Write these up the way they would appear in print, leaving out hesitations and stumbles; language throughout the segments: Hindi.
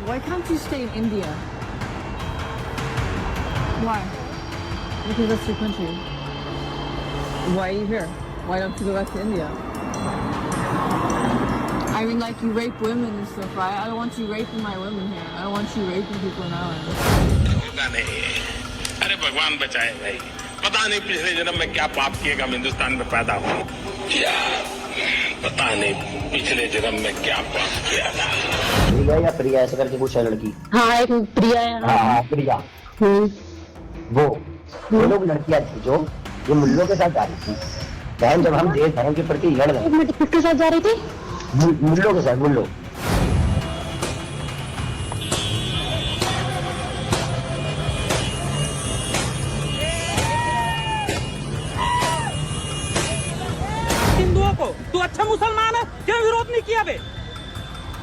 Why can't you stay in India? Why? Because that's your country. Why are you here? Why don't you go back to India? I mean, like, you rape women and stuff, right? I don't want you raping my women here. I don't want you raping people in Ireland. होगा नहीं। अरे भगवान बचाए भाई। पता नहीं पिछले जन्म में क्या पाप किएगा हिंदुस्तान में पैदा हो। या पता नहीं पिछले जन्म में क्या पाप किया था। प्रिया या प्रिया ऐसे करके पूछा लड़की। हाँ एक प्रिया है। हाँ प्रिया। वो लोग लड़कियां थी जो ये मुल्लों के साथ जा रही थी। बहन जब हम देश धर्म के प्रति लड़ रहे। एक मिनट किसके साथ जा रही थी? मुल्लों के साथ मुल्लों। हिंदुओं को तू अच्छा मुसलमान है, क्यों विरोध नहीं किया बे?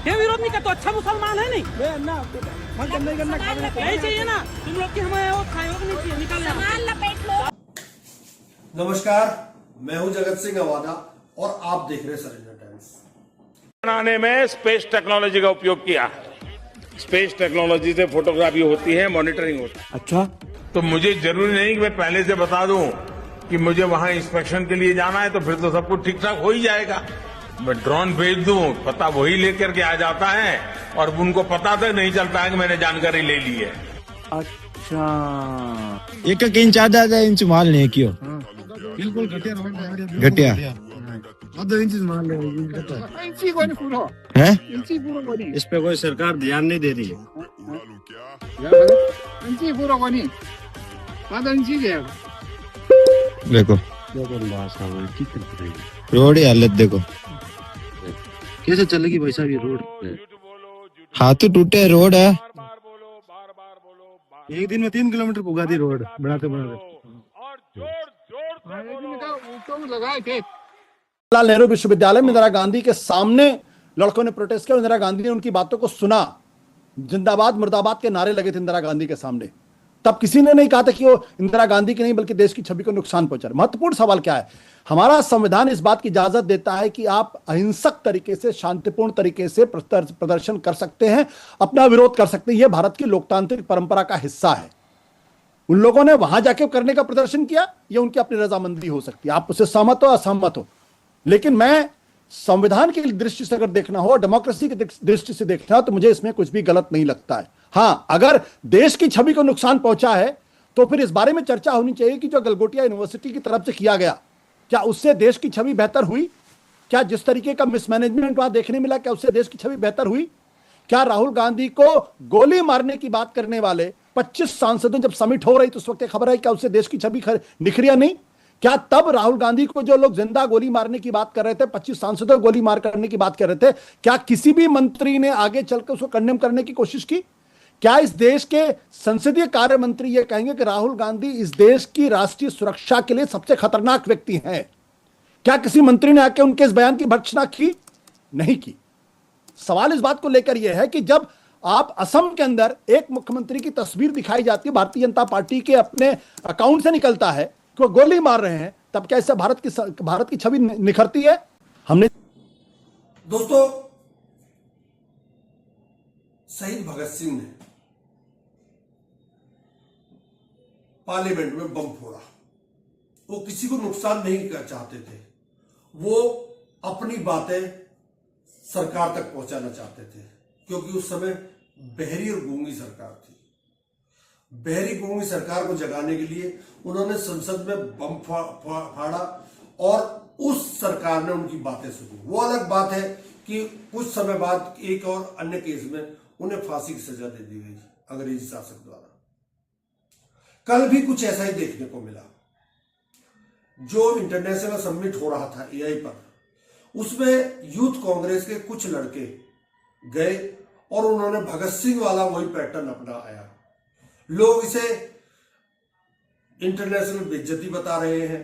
क्यों विरोध नहीं किया? तो अच्छा मुसलमान है नहीं? नहीं चाहिए ना तुम लोग की, हमें वो सहयोग नहीं चाहिए, निकाल। नमस्कार, मैं हूं जगत सिंह अवादा और आप देख रहे हैं सरेंडर टाइम्स। बनाने में स्पेस टेक्नोलॉजी का उपयोग किया है। स्पेस टेक्नोलॉजी से फोटोग्राफी होती है, मॉनिटरिंग होती है। अच्छा, तो मुझे जरूरी नहीं कि मैं पहले से बता दूं कि मुझे वहां इंस्पेक्शन के लिए जाना है, तो फिर तो सब कुछ ठीक ठाक हो ही जाएगा। मैं ड्रोन भेज दूं, पता वही लेकर के आ जाता है और उनको पता तक नहीं चलता है कि मैंने जानकारी ले ली है। अच्छा, एक इंच आधा इंच माल नहीं क्यों? बिल्कुल घटिया आधा इंच माल है इस पे कोई सरकार ध्यान नहीं दे रही है। देखो रोड की हालत देखो कैसे चलेगी भाई साहब ये रोड। हाथ टूटे रोड है। एक दिन में 3 किलोमीटर पुगा दी रोड बनाते बनाते। जवाहरलाल नेहरू विश्वविद्यालय में इंदिरा गांधी के सामने लड़कों ने प्रोटेस्ट किया। इंदिरा गांधी ने उनकी बातों को सुना। जिंदाबाद मुर्दाबाद के नारे लगे थे इंदिरा गांधी के सामने। तब किसी ने नहीं कहा था कि वो इंदिरा गांधी की नहीं बल्कि देश की छवि को नुकसान पहुंचा रहा। महत्वपूर्ण सवाल क्या है? हमारा संविधान इस बात की इजाजत देता है कि आप अहिंसक तरीके से, शांतिपूर्ण तरीके से प्रदर्शन कर सकते हैं, अपना विरोध कर सकते हैं। यह भारत की लोकतांत्रिक परंपरा का हिस्सा है। उन लोगों ने वहां जाके करने का प्रदर्शन किया, यह उनकी अपनी रजामंदी हो सकती है। आप उससे सहमत हो असहमत हो, लेकिन मैं संविधान की दृष्टि से अगर देखना हो, डेमोक्रेसी की दृष्टि से देखना हो, तो मुझे इसमें कुछ भी गलत नहीं लगता है। हाँ, अगर देश की छवि को नुकसान पहुंचा है तो फिर इस बारे में चर्चा होनी चाहिए कि जो गलगोटिया यूनिवर्सिटी की तरफ से किया गया, क्या उससे देश की छवि बेहतर हुई? क्या जिस तरीके का मिसमैनेजमेंट वहां देखने मिला, क्या उससे देश की छवि बेहतर हुई? क्या राहुल गांधी को गोली मारने की बात करने वाले 25 सांसदों जब समिट हो रही तो उस वक्त खबर है क्या उससे देश की छवि निखरी नहीं? क्या तब राहुल गांधी को जो लोग जिंदा गोली मारने की बात कर रहे थे, 25 सांसदों गोली मार करने की बात कर रहे थे, क्या किसी भी मंत्री ने आगे चलकर उसको कंडेम करने की कोशिश की? क्या इस देश के संसदीय कार्य मंत्री ये कहेंगे कि राहुल गांधी इस देश की राष्ट्रीय सुरक्षा के लिए सबसे खतरनाक व्यक्ति हैं? क्या किसी मंत्री ने आके उनके इस बयान की भर्त्सना की? नहीं की। सवाल इस बात को लेकर यह है कि जब आप असम के अंदर एक मुख्यमंत्री की तस्वीर दिखाई जाती है, भारतीय जनता पार्टी के अपने अकाउंट से निकलता है कि वो गोली मार रहे हैं, तब क्या इससे भारत की छवि निखरती है? हमने दोस्तों, शहीद भगत सिंह ने पार्लियामेंट में बम फोड़ा। वो किसी को नुकसान नहीं कर चाहते थे, वो अपनी बातें सरकार तक पहुंचाना चाहते थे, क्योंकि उस समय बहरी और गूंगी सरकार थी। बहरी गूंगी सरकार को जगाने के लिए उन्होंने संसद में बम फाड़ा और उस सरकार ने उनकी बातें सुनी। वो अलग बात है कि कुछ समय बाद एक और अन्य केस में उन्हें फांसी की सजा दे दी गई अंग्रेजी शासक द्वारा। कल भी कुछ ऐसा ही देखने को मिला। जो इंटरनेशनल समिट हो रहा था एआई पर, उसमें यूथ कांग्रेस के कुछ लड़के गए और उन्होंने भगत सिंह वाला वही पैटर्न अपनाया। लोग इसे इंटरनेशनल बेइज्जती बता रहे हैं।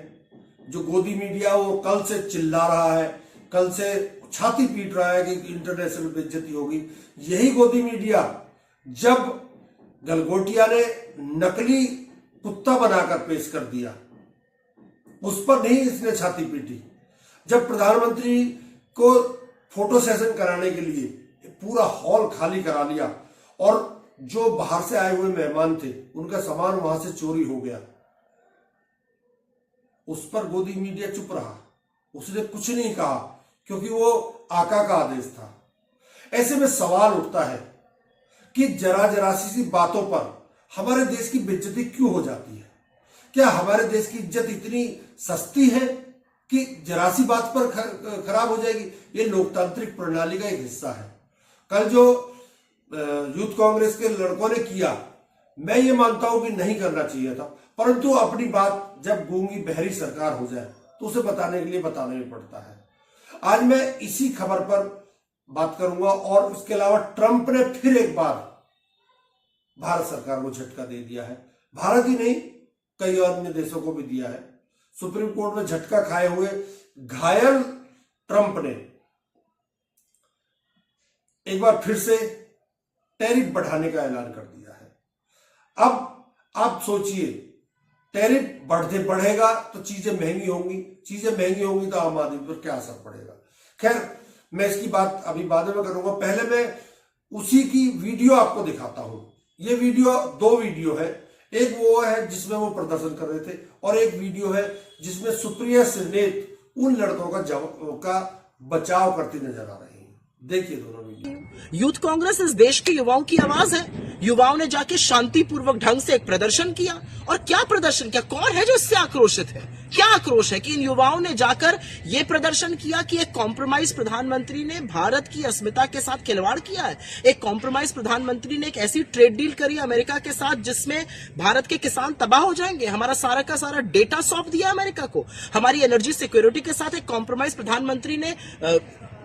जो गोदी मीडिया वो कल से चिल्ला रहा है, कल से छाती पीट रहा है कि इंटरनेशनल बेइज्जती होगी। यही गोदी मीडिया जब गलगोटिया ने नकली कुत्ता बनाकर पेश कर दिया, उस पर नहीं इसने छाती पीटी। जब प्रधानमंत्री को फोटो सेशन कराने के लिए पूरा हॉल खाली करा लिया और जो बाहर से आए हुए मेहमान थे उनका सामान वहां से चोरी हो गया, उस पर गोदी मीडिया चुप रहा, उसने कुछ नहीं कहा क्योंकि वो आका का आदेश था। ऐसे में सवाल उठता है कि जरा जरासी सी बातों पर हमारे देश की बेइज्जती क्यों हो जाती है? क्या हमारे देश की इज्जत इतनी सस्ती है कि जरासी बात पर खराब हो जाएगी? ये लोकतांत्रिक प्रणाली का एक हिस्सा है। कल जो यूथ कांग्रेस के लड़कों ने किया, मैं ये मानता हूं कि नहीं करना चाहिए था, परंतु अपनी बात जब गूंगी बहरी सरकार हो जाए तो उसे बताने के लिए बताना ही पड़ता है। आज मैं इसी खबर पर बात करूंगा और उसके अलावा ट्रंप ने फिर एक बार भारत सरकार को झटका दे दिया है। भारत ही नहीं, कई अन्य देशों को भी दिया है। सुप्रीम कोर्ट में झटका खाए हुए घायल ट्रंप ने एक बार फिर से टैरिफ बढ़ाने का ऐलान कर दिया है। अब आप सोचिए, टैरिफ बढ़ेगा तो चीजें महंगी होंगी तो आम आदमी पर क्या असर पड़ेगा? खैर, मैं इसकी बात अभी बाद में करूंगा। पहले मैं उसी की वीडियो आपको दिखाता हूं। ये वीडियो, 2 वीडियो है। एक वो है जिसमें वो प्रदर्शन कर रहे थे और एक वीडियो है जिसमें सुप्रिया श्रीनेत उन लड़कों का बचाव करती नजर आ रही है। देखिए दोनों वीडियो। यूथ कांग्रेस इस देश के युवाओं की आवाज है। युवाओं ने जाके शांतिपूर्वक ढंग से एक प्रदर्शन किया। और क्या प्रदर्शन किया? कौन है जो इससे आक्रोशित है? क्या आक्रोश है कि इन युवाओं ने जाकर यह प्रदर्शन किया कि एक कॉम्प्रोमाइज प्रधानमंत्री ने भारत की अस्मिता के साथ खिलवाड़ किया है। एक कॉम्प्रोमाइज प्रधानमंत्री ने एक ऐसी ट्रेड डील करी अमेरिका के साथ जिसमें भारत के किसान तबाह हो जाएंगे। हमारा सारा का सारा डेटा सौंप दिया अमेरिका को। हमारी एनर्जी सिक्योरिटी के साथ एक कॉम्प्रोमाइज प्रधानमंत्री ने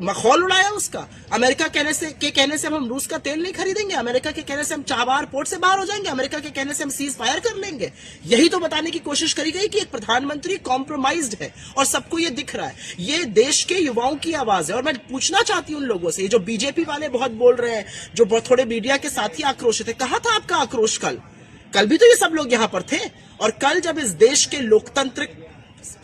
मखौल उड़ाया उसका। अमेरिका कहने से हम रूस का तेल नहीं खरीदेंगे, अमेरिका के कहने से हम चाबहार पोर्ट से बाहर हो जाएंगे, अमेरिका के कहने से हम सीज फायर कर लेंगे। यही तो बताने की कोशिश करी गई कि एक प्रधानमंत्री कॉम्प्रोमाइज्ड है और सबको ये दिख रहा है। ये देश के युवाओं की आवाज है। और मैं पूछना चाहती हूं उन लोगों से, जो बीजेपी वाले बहुत बोल रहे हैं, जो थोड़े मीडिया के साथ ही आक्रोशित है, कहां था आपका आक्रोश? कल भी तो ये सब लोग यहां पर थे। और कल जब इस देश के लोकतांत्रिक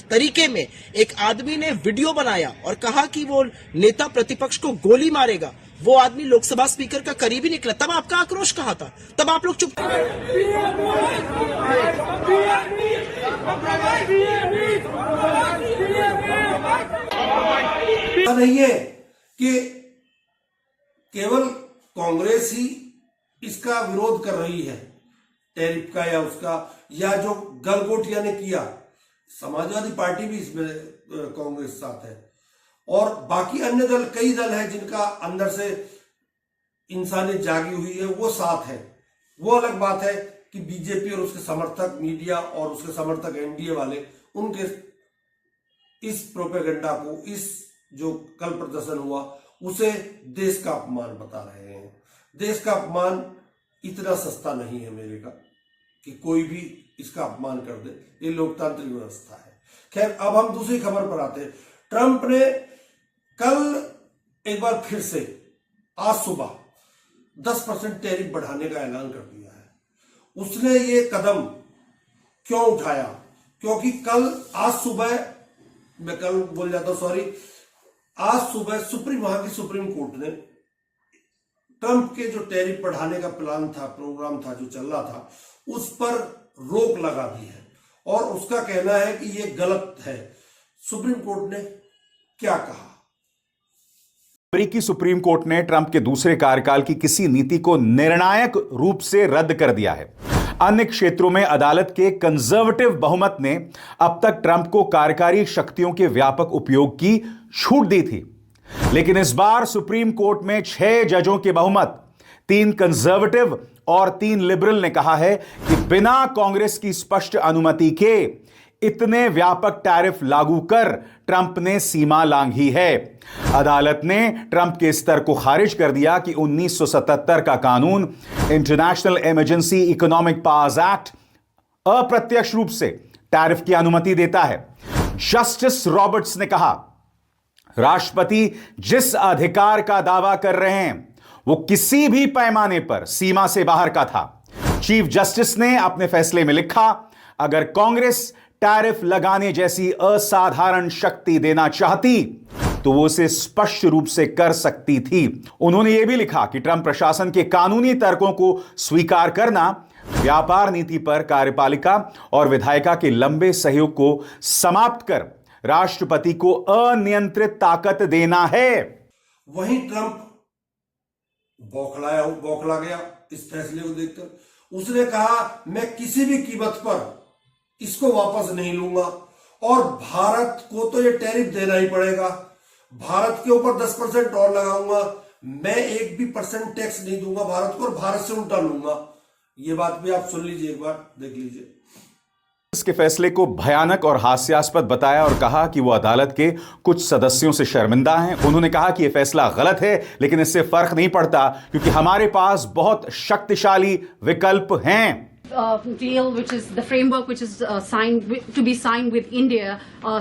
तरीके में एक आदमी ने वीडियो बनाया और कहा कि वो नेता प्रतिपक्ष को गोली मारेगा, वो आदमी लोकसभा स्पीकर का करीबी निकला, तब आपका आक्रोश कहां था? तब आप लोग चुप नहीं है कि केवल कांग्रेस ही इसका विरोध कर रही है, टैरिफ का या उसका, या जो गलगोटिया ने किया। समाजवादी पार्टी भी इसमें कांग्रेस साथ है और बाकी अन्य दल, कई दल हैं जिनका अंदर से इंसानियत जागी हुई है, वो साथ है। वो अलग बात है कि बीजेपी और उसके समर्थक मीडिया और उसके समर्थक एनडीए वाले उनके इस प्रोपेगेंडा को, इस जो कल प्रदर्शन हुआ, उसे देश का अपमान बता रहे हैं। देश का अपमान इतना सस्ता नहीं है मेरे का कि कोई भी इसका अपमान कर दे। ये लोकतांत्रिक व्यवस्था है। खैर, अब हम दूसरी खबर पर आते हैं। ट्रंप ने कल एक बार फिर से आज सुबह 10% टैरिफ बढ़ाने का ऐलान कर दिया है। उसने ये कदम क्यों उठाया? क्योंकि आज सुबह वहां की सुप्रीम कोर्ट ने ट्रंप के जो टैरिफ बढ़ाने का प्रोग्राम था जो चल रहा था, उस पर रोक लगा दी है और उसका कहना है कि यह गलत है। सुप्रीम कोर्ट ने क्या कहा? अमेरिकी सुप्रीम कोर्ट ने ट्रंप के दूसरे कार्यकाल की किसी नीति को निर्णायक रूप से रद्द कर दिया है। अन्य क्षेत्रों में अदालत के कंजर्वेटिव बहुमत ने अब तक ट्रंप को कार्यकारी शक्तियों के व्यापक उपयोग की छूट दी थी, लेकिन इस बार सुप्रीम कोर्ट में 6 जजों के बहुमत, 3 कंजर्वेटिव और 3 लिबरल ने कहा है कि बिना कांग्रेस की स्पष्ट अनुमति के इतने व्यापक टैरिफ लागू कर ट्रंप ने सीमा लांघी है। अदालत ने ट्रंप के स्तर को खारिज कर दिया कि 1977 का कानून international emergency economic powers act अप्रत्यक्ष रूप से टैरिफ की अनुमति देता है। जस्टिस रॉबर्ट्स ने कहा, राष्ट्रपति जिस अधिकार का दावा कर रहे हैं वो किसी भी पैमाने पर सीमा से बाहर का था। चीफ जस्टिस ने अपने फैसले में लिखा, अगर कांग्रेस टैरिफ लगाने जैसी असाधारण शक्ति देना चाहती तो वो उसे स्पष्ट रूप से कर सकती थी। उन्होंने यह भी लिखा कि ट्रंप प्रशासन के कानूनी तर्कों को स्वीकार करना व्यापार नीति पर कार्यपालिका और विधायिका के लंबे सहयोग को समाप्त कर राष्ट्रपति को अनियंत्रित ताकत देना है। वहीं ट्रंप बौखला गया इस फैसले को देखकर। उसने कहा मैं किसी भी कीमत पर इसको वापस नहीं लूंगा और भारत को तो ये टैरिफ देना ही पड़ेगा। भारत के ऊपर 10% और लगाऊंगा, मैं 1% टैक्स नहीं दूंगा भारत को और भारत से उल्टा लूंगा। ये बात भी आप सुन लीजिए, एक बार देख लीजिए। इसके फैसले को भयानक और हास्यास्पद बताया और कहा कि वो अदालत के कुछ सदस्यों से शर्मिंदा हैं। उन्होंने कहा कि यह फैसला गलत है, लेकिन इससे फर्क नहीं पड़ता क्योंकि हमारे पास बहुत शक्तिशाली विकल्प हैं। Deal which is the framework which is to be signed with India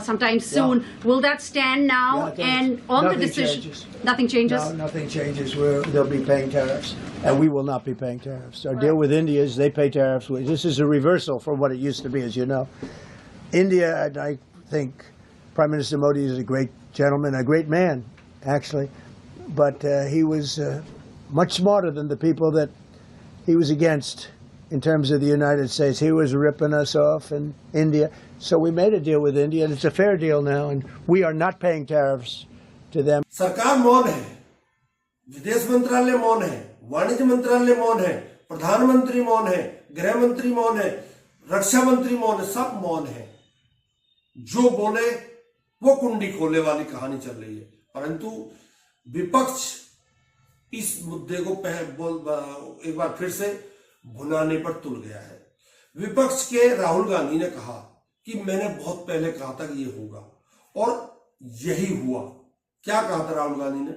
sometime soon. Will that stand now? And on the decision, nothing changes. No, nothing changes. They'll be paying tariffs, and we will not be paying tariffs. Our deal with India is they pay tariffs. This is a reversal from what it used to be, as you know. India, and I think Prime Minister Modi is a great gentleman, a great man, actually, but he was much smarter than the people that he was against. In terms of the United States, he was ripping us off in India. So we made a deal with India, and it's a fair deal now, and we are not paying tariffs to them. सरकार मौन है, विदेश मंत्रालय मौन है, वाणिज्य मंत्रालय मौन है, प्रधानमंत्री मौन है, गृह मंत्री मौन है, रक्षा मंत्री मौन है, सब मौन है। जो बोले वो कुंडी खोले वाली कहानी चल रही है। परंतु विपक्ष इस मुद्दे को एक बार फिर से भुनाने पर तुल गया है। विपक्ष के राहुल गांधी ने कहा कि मैंने बहुत पहले कहा था कि ये होगा और यही हुआ। क्या कहा था राहुल गांधी ने?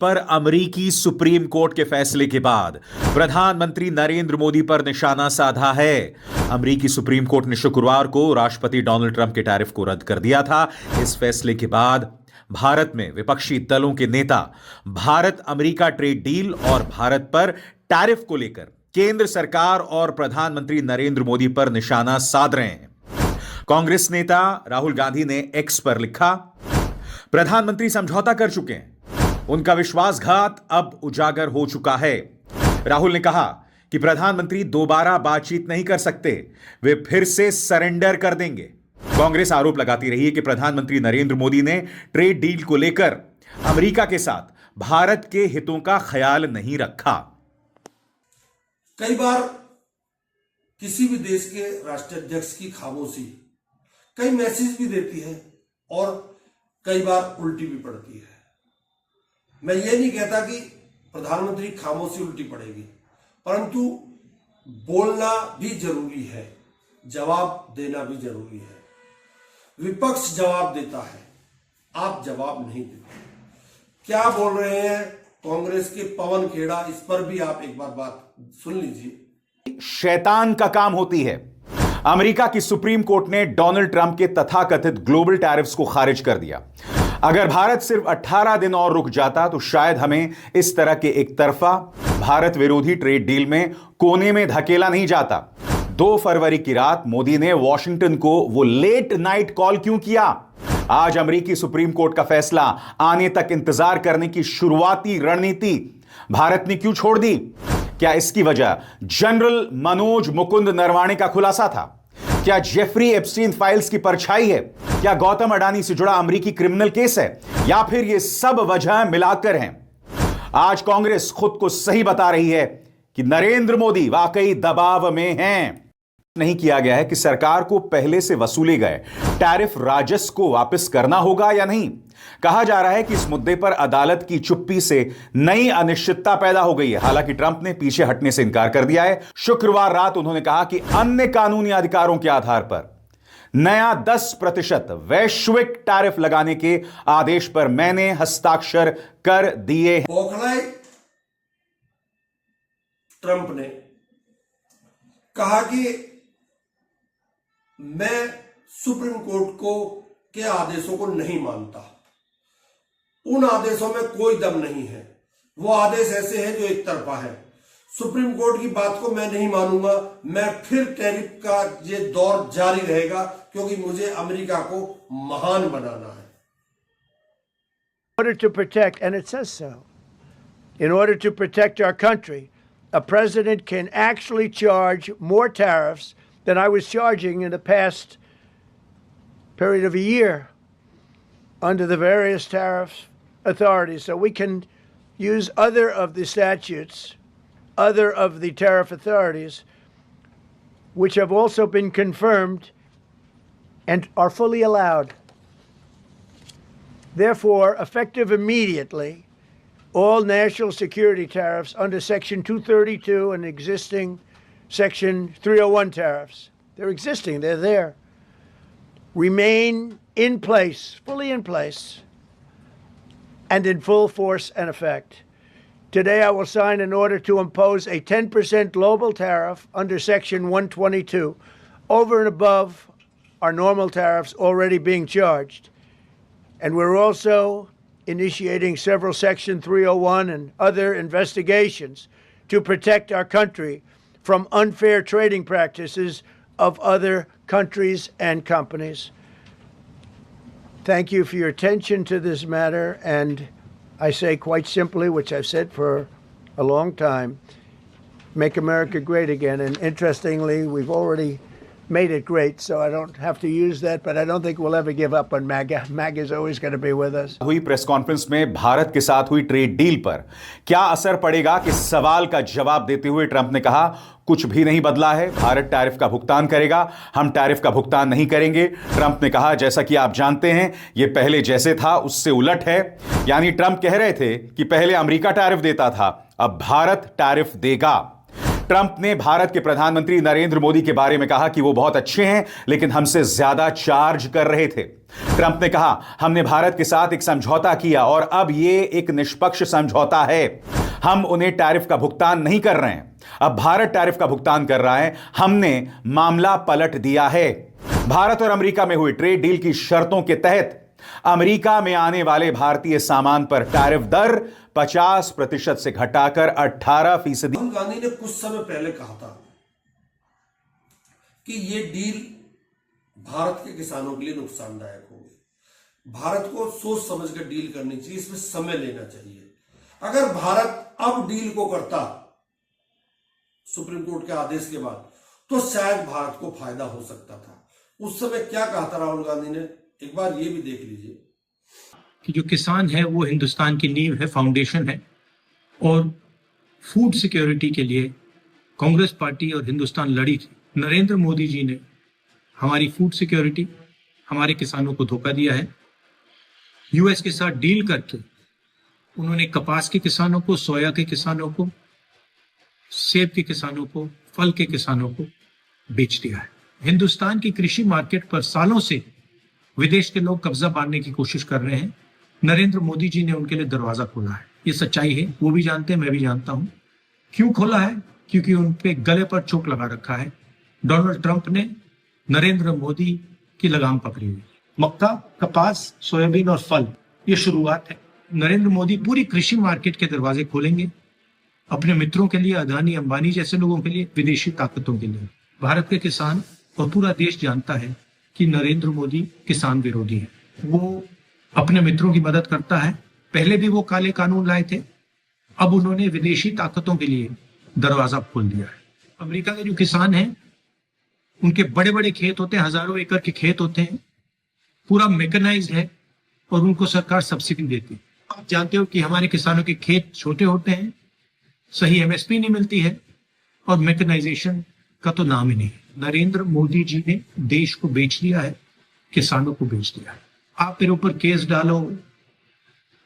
पर अमेरिकी सुप्रीम कोर्ट के फैसले के बाद प्रधानमंत्री नरेंद्र मोदी पर निशाना साधा है। अमेरिकी सुप्रीम कोर्ट ने शुक्रवार को राष्ट्रपति डोनाल्ड ट्रंप के टैरिफ को रद्द कर दिया था। इस फैसले के बाद भारत में विपक्षी दलों के नेता भारत अमेरिका ट्रेड डील और भारत पर टैरिफ को लेकर केंद्र सरकार और प्रधानमंत्री नरेंद्र मोदी पर निशाना साध रहे हैं। कांग्रेस नेता राहुल गांधी ने एक्स पर लिखा, प्रधानमंत्री समझौता कर चुके हैं, उनका विश्वासघात अब उजागर हो चुका है। राहुल ने कहा कि प्रधानमंत्री दोबारा बातचीत नहीं कर सकते, वे फिर से सरेंडर कर देंगे। कांग्रेस आरोप लगाती रही है कि प्रधानमंत्री नरेंद्र मोदी ने ट्रेड डील को लेकर अमेरिका के साथ भारत के हितों का ख्याल नहीं रखा। कई बार किसी भी देश के राष्ट्राध्यक्ष की खामोशी कई मैसेज भी देती है और कई बार उल्टी भी पड़ती है। मैं ये नहीं कहता कि प्रधानमंत्री खामोशी उल्टी पड़ेगी, परंतु बोलना भी जरूरी है, जवाब देना भी जरूरी है। विपक्ष जवाब देता है, आप जवाब नहीं देते। क्या बोल रहे हैं कांग्रेस के पवन खेड़ा, इस पर भी आप एक बार बात सुन लीजिए। शैतान का काम होती है। अमेरिका की सुप्रीम कोर्ट ने डोनाल्ड ट्रंप के तथाकथित ग्लोबल टैरिफ्स को खारिज कर दिया। अगर भारत सिर्फ 18 दिन और रुक जाता तो शायद हमें इस तरह के एक तरफा भारत विरोधी ट्रेड डील में कोने में धकेला नहीं जाता। 2 फरवरी की रात मोदी ने वॉशिंगटन को वो लेट नाइट कॉल क्यों किया? आज अमेरिकी सुप्रीम कोर्ट का फैसला आने तक इंतजार करने की शुरुआती रणनीति भारत ने क्यों छोड़ दी? क्या इसकी वजह जनरल मनोज मुकुंद नरवाणे का खुलासा था? क्या जेफरी एप्स्टीन फाइल्स की परछाई है? क्या गौतम अडानी से जुड़ा अमेरिकी क्रिमिनल केस है? या फिर ये सब वजह मिलाकर हैं? आज कांग्रेस खुद को सही बता रही है कि नरेंद्र मोदी वाकई दबाव में हैं। नहीं किया गया है कि सरकार को पहले से वसूले गए टैरिफ राजस्व को वापस करना होगा या नहीं। कहा जा रहा है कि इस मुद्दे पर अदालत की चुप्पी से नई अनिश्चितता पैदा हो गई है। हालांकि ट्रंप ने पीछे हटने से इनकार कर दिया है। शुक्रवार रात उन्होंने कहा कि अन्य कानूनी अधिकारों के आधार पर नया 10% वैश्विक टैरिफ लगाने के आदेश पर मैंने हस्ताक्षर कर दिए हैं। बौखलाए ट्रंप ने कहा कि मैं सुप्रीम कोर्ट के आदेशों को नहीं मानता, उन आदेशों में कोई दम नहीं है, वो आदेश ऐसे हैं जो एक तरफा है। सुप्रीम कोर्ट की बात को मैं नहीं मानूंगा, मैं फिर टैरिफ का ये दौर जारी रहेगा क्योंकि मुझे अमेरिका को महान बनाना है। order to protect, and it says so, in order to protect our country, a president can actually charge more tariffs than I was charging in the past period of a year under the various tariff authorities. So we can use other of the statutes, other of the tariff authorities, which have also been confirmed and are fully allowed. Therefore, effective immediately, all national security tariffs under Section 232 and existing Section 301 tariffs, they're existing, they're there, remain in place, fully in place, and in full force and effect. Today, I will sign an order to impose a 10% global tariff under Section 122 over and above our normal tariffs already being charged. And we're also initiating several Section 301 and other investigations to protect our country from unfair trading practices of other countries and companies. Thank you for your attention to this matter, and I say quite simply, which I've said for a long time, make America great again. And interestingly, we've already made it great, so I don't have to use that, but I don't think we'll ever give up on MAGA. MAGA is always going to be with us. हुई प्रेस कॉन्फ्रेंस में भारत के साथ हुई ट्रेड डील पर क्या असर पड़ेगा कि सवाल का जवाब देते हुए ट्रंप ने कहा कुछ भी नहीं बदला है, भारत टैरिफ का भुगतान करेगा, हम टैरिफ का भुगतान नहीं करेंगे। ट्रंप ने कहा जैसा कि आप जानते हैं यह पहले जैसे था उससे उलट है। यानी ट्रंप कह रहे थे कि पहले अमेरिका टैरिफ देता था, अब भारत टैरिफ देगा। ट्रंप ने भारत के प्रधानमंत्री नरेंद्र मोदी के बारे में कहा कि वो बहुत अच्छे हैं लेकिन हमसे ज्यादा चार्ज कर रहे थे। ट्रंप ने कहा हमने भारत के साथ एक समझौता किया और अब ये एक निष्पक्ष समझौता है, हम उन्हें टैरिफ का भुगतान नहीं कर रहे हैं, अब भारत टैरिफ का भुगतान कर रहा है, हमने मामला पलट दिया है। भारत और अमेरिका में हुई ट्रेड डील की शर्तों के तहत अमेरिका में आने वाले भारतीय सामान पर टैरिफ दर 50% से घटाकर 18%। राहुल गांधी ने कुछ समय पहले कहा था कि ये डील भारत के किसानों के लिए नुकसानदायक होगी, भारत को सोच समझ कर डील करनी चाहिए, इसमें समय लेना चाहिए। अगर भारत अब डील को करता सुप्रीम कोर्ट के आदेश के बाद तो शायद भारत को फायदा हो सकता था। उस समय क्या कहा था राहुल गांधी ने, एक बार ये भी देख लीजिए कि जो किसान है वो हिंदुस्तान की नींव है, फाउंडेशन है, और फूड सिक्योरिटी के लिए कांग्रेस पार्टी और हिंदुस्तान लड़ी थी। नरेंद्र मोदी जी ने हमारी फूड सिक्योरिटी, हमारे किसानों को धोखा दिया है। यूएस के साथ डील करके उन्होंने कपास के किसानों को, सोया के किसानों को, सेब के किसानों को, फल के किसानों को बेच दिया है। हिंदुस्तान की कृषि मार्केट पर सालों से विदेश के लोग कब्जा पाने की कोशिश कर रहे हैं। नरेंद्र मोदी जी ने उनके लिए दरवाजा खोला है, ये सच्चाई है, वो भी जानते हैं, मैं भी जानता हूं। क्यों खोला है? क्योंकि उन पे गले पर चोट लगा रखा है। डोनाल्ड ट्रंप ने नरेंद्र मोदी की लगाम पकड़ी हुई। मक्का, कपास, सोयाबीन और फल, ये शुरुआत है। नरेंद्र मोदी पूरी कृषि मार्केट के दरवाजे खोलेंगे अपने मित्रों के लिए, अदानी अंबानी जैसे लोगों के लिए, विदेशी ताकतों के लिए। भारत के किसान और पूरा देश जानता है कि नरेंद्र मोदी किसान विरोधी है, वो अपने मित्रों की मदद करता है। पहले भी वो काले कानून लाए थे, अब उन्होंने विदेशी ताकतों के लिए दरवाजा खोल दिया है। अमेरिका के जो किसान हैं उनके बड़े बड़े खेत होते हैं, हजारों एकड़ के खेत होते हैं, पूरा मैकेनाइज्ड है और उनको सरकार सब्सिडी देती है। आप जानते हो कि हमारे किसानों के खेत छोटे होते हैं, सही एमएसपी नहीं मिलती है और मैकेनाइजेशन का तो नाम ही नहीं। नरेंद्र मोदी जी ने देश को बेच दिया है, किसानों को बेच दिया है। आप मेरे ऊपर केस डालो,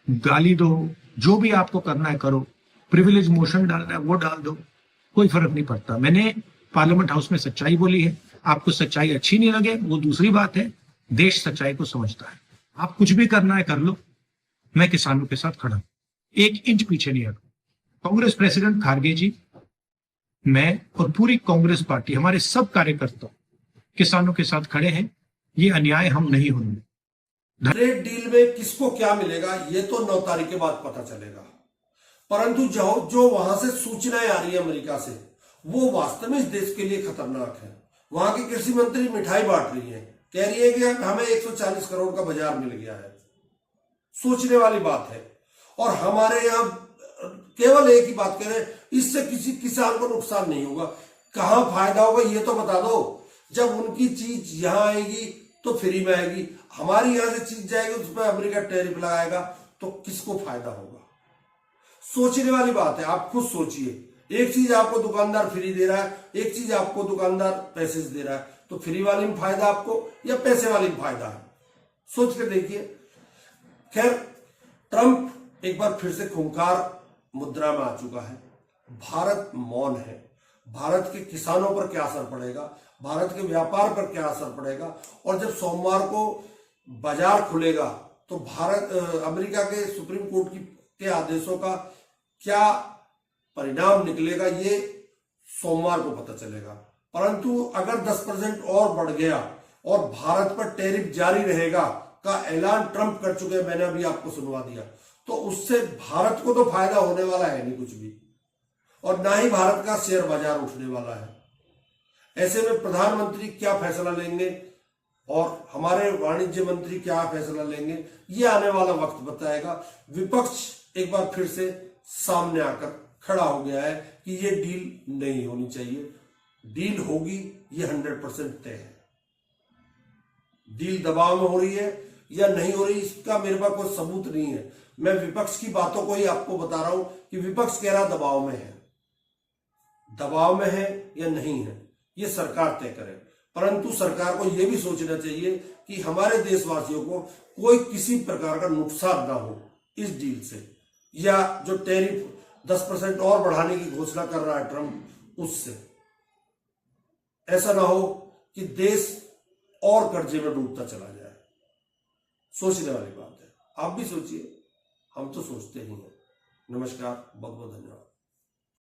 गाली दो, जो भी आपको करना है करो, प्रिविलेज मोशन डालना है वो डाल दो, कोई फर्क नहीं पड़ता। मैंने पार्लियामेंट हाउस में सच्चाई बोली है। आपको सच्चाई अच्छी नहीं लगे वो दूसरी बात है, देश सच्चाई को समझता है। आप कुछ भी करना है कर लो, मैं किसानों के साथ खड़ा हूं, 1 इंच पीछे नहीं हटूं। कांग्रेस प्रेसिडेंट खारगे जी, मैं और पूरी कांग्रेस पार्टी, हमारे सब कार्यकर्ता किसानों के साथ खड़े हैं। ये अन्याय हम नहीं होने। ट्रेड डील में किसको क्या मिलेगा ये तो 9 तारीख के बाद पता चलेगा, परंतु जो वहां से सूचनाएं आ रही है अमेरिका से, वो वास्तव में इस देश के लिए खतरनाक है। वहां की कृषि मंत्री मिठाई बांट रही है, कह रही है कि हमें 140 करोड़ का बाजार मिल गया है। सोचने वाली बात है। और हमारे यहाँ केवल एक ही बात करें, इससे किसी किसान को नुकसान नहीं होगा। कहां फायदा होगा ये तो बता दो। जब उनकी चीज यहां आएगी तो फ्री में आएगी, हमारी यहां से चीज जाएगी उस पर अमेरिका टैरिफ लगाएगा, तो किसको फायदा होगा? सोचने वाली बात है। आप खुद सोचिए, एक चीज आपको दुकानदार फ्री दे रहा है, एक चीज आपको दुकानदार पैसे से दे रहा है, तो फ्री वाली में फायदा आपको या पैसे वाली में फायदा है? सोच कर देखिए। खैर, ट्रंप एक बार फिर से खूंखार मुद्रा में आ चुका है। भारत मौन है। भारत के किसानों पर क्या असर पड़ेगा, भारत के व्यापार पर क्या असर पड़ेगा, और जब सोमवार को बाजार खुलेगा तो अमेरिका के सुप्रीम कोर्ट के आदेशों का क्या परिणाम निकलेगा, ये सोमवार को पता चलेगा। परंतु अगर 10% और बढ़ गया और भारत पर टैरिफ जारी रहेगा का ऐलान ट्रंप कर चुके हैं, मैंने अभी आपको सुनवा दिया, तो उससे भारत को तो फायदा होने वाला है नहीं कुछ भी, और ना ही भारत का शेयर बाजार उठने वाला है। ऐसे में प्रधानमंत्री क्या फैसला लेंगे और हमारे वाणिज्य मंत्री क्या फैसला लेंगे, ये आने वाला वक्त बताएगा। विपक्ष एक बार फिर से सामने आकर खड़ा हो गया है कि ये डील नहीं होनी चाहिए। डील होगी ये 100% तय है। डील दबाव में हो रही है या नहीं हो रही, इसका मेरे पास कोई सबूत नहीं है। मैं विपक्ष की बातों को ही आपको बता रहा हूं कि विपक्ष कह रहा दबाव में है। दबाव में है या नहीं है ये सरकार तय करे, परंतु सरकार को यह भी सोचना चाहिए कि हमारे देशवासियों को कोई किसी प्रकार का नुकसान ना हो इस डील से, या जो टैरिफ 10% और बढ़ाने की घोषणा कर रहा है ट्रंप, उससे। ऐसा ना हो कि देश और कर्जे में डूबता चला जाए। सोचने वाली बात है। आप भी सोचिए, हम तो सोचते ही हैं। नमस्कार, बहुत बहुत धन्यवाद।